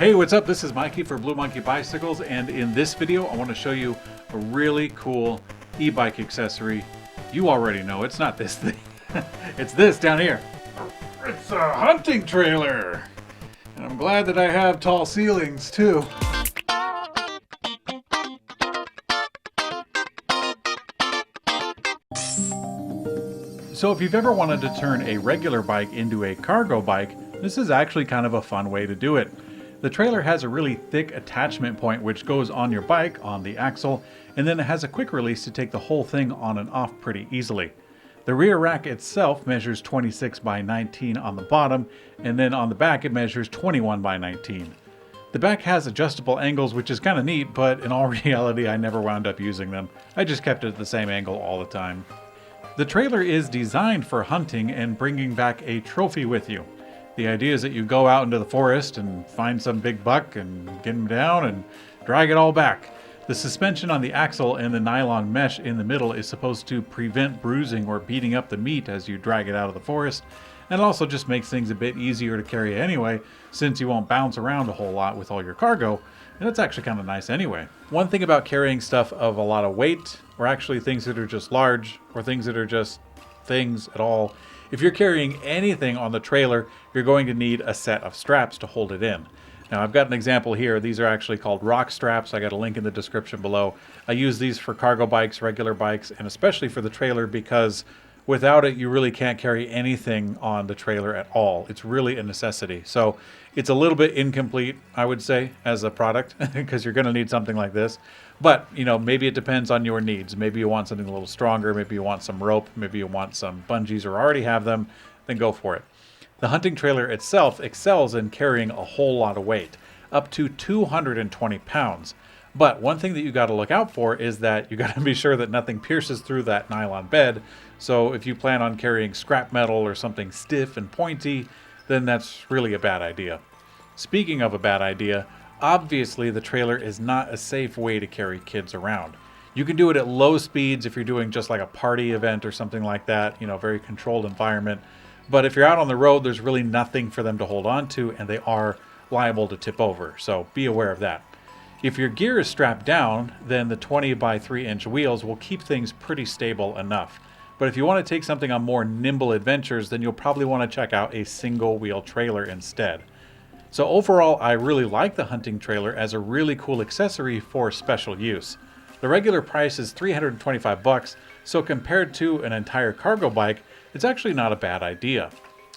Hey, what's up? This is Mikey for Blue Monkey Bicycles, and in this video I want to show you a really cool e-bike accessory. You already know it's not this thing. It's this down here. It's a hunting trailer. And I'm glad that I have tall ceilings too. So if you've ever wanted to turn a regular bike into a cargo bike, this is actually kind of a fun way to do it. The trailer has a really thick attachment point which goes on your bike, on the axle, and then it has a quick release to take the whole thing on and off pretty easily. The rear rack itself measures 26 by 19 on the bottom, and then on the back it measures 21 by 19. The back has adjustable angles, which is kind of neat, but in all reality I never wound up using them. I just kept it at the same angle all the time. The trailer is designed for hunting and bringing back a trophy with you. The idea is that you go out into the forest and find some big buck and get him down and drag it all back. The suspension on the axle and the nylon mesh in the middle is supposed to prevent bruising or beating up the meat as you drag it out of the forest, and it also just makes things a bit easier to carry anyway, since you won't bounce around a whole lot with all your cargo, and it's actually kind of nice anyway. One thing about carrying stuff of a lot of weight, or actually things that are just large, or things that are just things at all, if you're carrying anything on the trailer, you're going to need a set of straps to hold it in. Now I've got an example here. These are actually called rock straps. I got a link in the description below. I use these for cargo bikes, regular bikes, and especially for the trailer because without it you really can't carry anything on the trailer at all. It's really a necessity. So it's a little bit incomplete, I would say, as a product because you're going to need something like this. But, you know, maybe it depends on your needs. Maybe you want something a little stronger. Maybe you want some rope. Maybe you want some bungees or already have them. Then go for it. The hunting trailer itself excels in carrying a whole lot of weight, up to 220 pounds. But one thing that you got to look out for is that you got to be sure that nothing pierces through that nylon bed. So if you plan on carrying scrap metal or something stiff and pointy, then that's really a bad idea. Speaking of a bad idea, obviously the trailer is not a safe way to carry kids around. You can do it at low speeds if you're doing just like a party event or something like that, you know, very controlled environment. But if you're out on the road, there's really nothing for them to hold on to, and they are liable to tip over. So be aware of that. If your gear is strapped down, then the 20 by 3 inch wheels will keep things pretty stable enough. But if you want to take something on more nimble adventures, then you'll probably want to check out a single wheel trailer instead. So overall, I really like the hunting trailer as a really cool accessory for special use. The regular price is $325, so compared to an entire cargo bike, it's actually not a bad idea.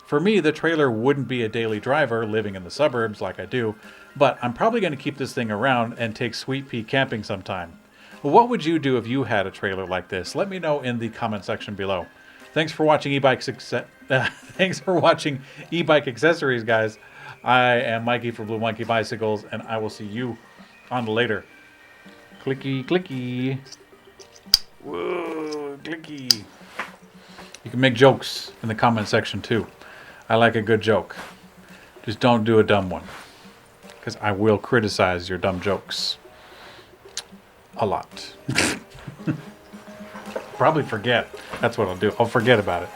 For me, the trailer wouldn't be a daily driver living in the suburbs like I do, but I'm probably going to keep this thing around and take Sweet Pea camping sometime. Well, what would you do if you had a trailer like this? Let me know in the comment section below. Thanks for watching Thanks for watching e-bike accessories, guys. I am Mikey for Blue Monkey Bicycles, and I will see you on the later. Clicky, clicky. Whoa, clicky. You can make jokes in the comment section too. I like a good joke. Just don't do a dumb one, because I will criticize your dumb jokes a lot. Probably forget. That's what I'll do. I'll forget about it.